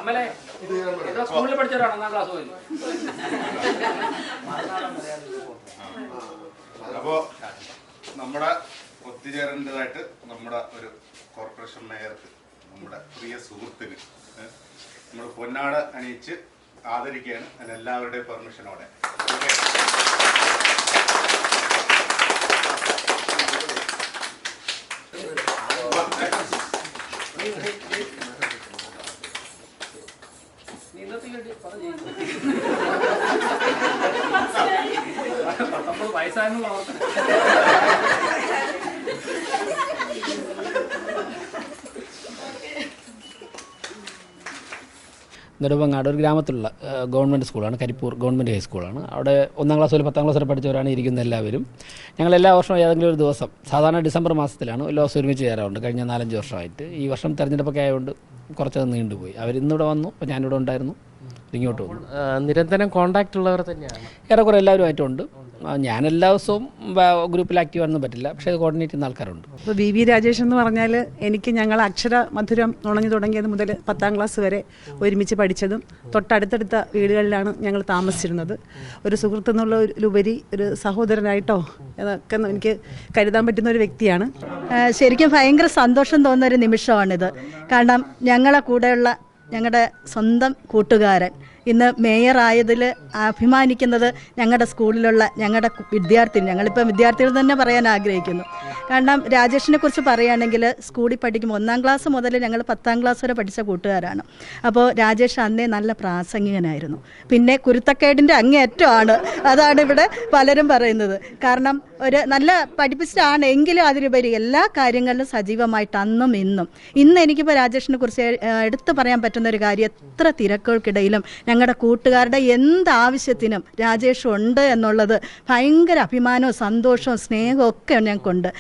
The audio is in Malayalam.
അമ്മലെ സ്കൂളിൽ പഠിച്ചവരാണ് 1ാം ക്ലാസ് പോയി. അപ്പോ നമ്മുടെ ഒത്തുചേരേണ്ടതായിട്ട് നമ്മുടെ ഒരു കോർപ്പറേഷൻ മേയർക്ക്, നമ്മുടെ പ്രിയ സുഹൃത്തിന് നമ്മൾ പൊന്നാട അണിയിച്ച് ആദരിക്കുകയാണ്. അതിനെല്ലാവരുടെയും പെർമിഷനോടെ. വയസ്സായെന്നുള്ള നെടുമങ്ങാട് ഒരു ഗ്രാമത്തിലുള്ള ഗവൺമെൻറ് സ്കൂളാണ്, കരിപ്പൂർ ഗവൺമെൻറ് ഹൈസ്കൂളാണ്. അവിടെ 1ാം ക്ലാസ് മുതൽ 10ാം ക്ലാസ് വരെ പഠിച്ചവരാണ് ഇരിക്കുന്ന എല്ലാവരും. ഞങ്ങൾ എല്ലാ വർഷവും ഏതെങ്കിലും ഒരു ദിവസം, സാധാരണ ഡിസംബർ മാസത്തിലാണ് എല്ലാ ദിവസം ഒരുമിച്ച് ചേരാറുണ്ട്. കഴിഞ്ഞ 4-5 വർഷമായിട്ട്. ഈ വർഷം തെരഞ്ഞെടുപ്പൊക്കെ ആയതുകൊണ്ട് കുറച്ചത് നീണ്ടുപോയി. അവരിന്നിവിടെ വന്നു, അപ്പോൾ ഞാനിവിടെ ഉണ്ടായിരുന്നു, ഇങ്ങോട്ട് വന്നു. നിരന്തരം കോൺടാക്റ്റ് ഉള്ളവർ തന്നെയാണ് ഏറെക്കുറെ എല്ലാവരുമായിട്ടുണ്ട്. ഞാൻ എല്ലാ ദിവസവും ഗ്രൂപ്പിൽ ആക്റ്റീവ് ആണെന്ന് പറ്റില്ല, പക്ഷേ അത് കോർഡിനേറ്റ് ചെയ്യുന്ന ആൾക്കാരുണ്ട്. ഇപ്പോൾ വി രാജേഷ് എന്ന് പറഞ്ഞാൽ എനിക്ക് ഞങ്ങൾ അക്ഷര മധുരം നുണഞ്ഞു തുടങ്ങിയത് മുതൽ 10ാം ക്ലാസ് വരെ ഒരുമിച്ച് പഠിച്ചതും തൊട്ടടുത്തടുത്ത വീടുകളിലാണ് ഞങ്ങൾ താമസിച്ചിരുന്നത്. ഒരു സുഹൃത്തെന്നുള്ളതിലുപരി ഒരു സഹോദരനായിട്ടോ എന്നൊക്കെ എനിക്ക് കരുതാൻ പറ്റുന്ന ഒരു വ്യക്തിയാണ്. ശരിക്കും ഭയങ്കര സന്തോഷം തോന്നുന്ന ഒരു നിമിഷമാണിത്. കാരണം ഞങ്ങളെ കൂടെയുള്ള ഞങ്ങളുടെ സ്വന്തം കൂട്ടുകാരൻ ഇന്ന് മേയറായതിൽ അഭിമാനിക്കുന്നത് ഞങ്ങളുടെ സ്കൂളിലുള്ള ഞങ്ങളുടെ ഞങ്ങളിപ്പോൾ വിദ്യാർത്ഥികൾ തന്നെ പറയാൻ ആഗ്രഹിക്കുന്നു. കാരണം രാജേഷിനെ കുറിച്ച് പറയുകയാണെങ്കിൽ സ്കൂളിൽ പഠിക്കുമ്പോൾ 1ാം ക്ലാസ് മുതൽ ഞങ്ങൾ 10ാം ക്ലാസ് വരെ പഠിച്ച കൂട്ടുകാരാണ്. അപ്പോൾ രാജേഷ് അന്നേ നല്ല പ്രാസംഗികനായിരുന്നു. പിന്നെ കുരുത്തക്കേടിൻ്റെ അങ്ങേയറ്റമാണ്. അതാണ് ഇവിടെ പലരും പറയുന്നത്. കാരണം ഒരു നല്ല പഠിപ്പിച്ചിട്ടാണ്, എങ്കിലും അതിലുപരി എല്ലാ കാര്യങ്ങളിലും സജീവമായിട്ട് അന്നും ഇന്ന് എനിക്കിപ്പോൾ രാജേഷിനെ കുറിച്ച് എടുത്തു പറയാൻ പറ്റുന്ന ഒരു കാര്യം, എത്ര തിരക്കുകൾക്കിടയിലും ഞങ്ങളുടെ കൂട്ടുകാരുടെ എന്താവശ്യത്തിനും രാജേഷ് ഉണ്ട് എന്നുള്ളത് ഭയങ്കര അഭിമാനവും സന്തോഷവും സ്നേഹവും ഒക്കെ ഞങ്ങൾക്കുണ്ട്.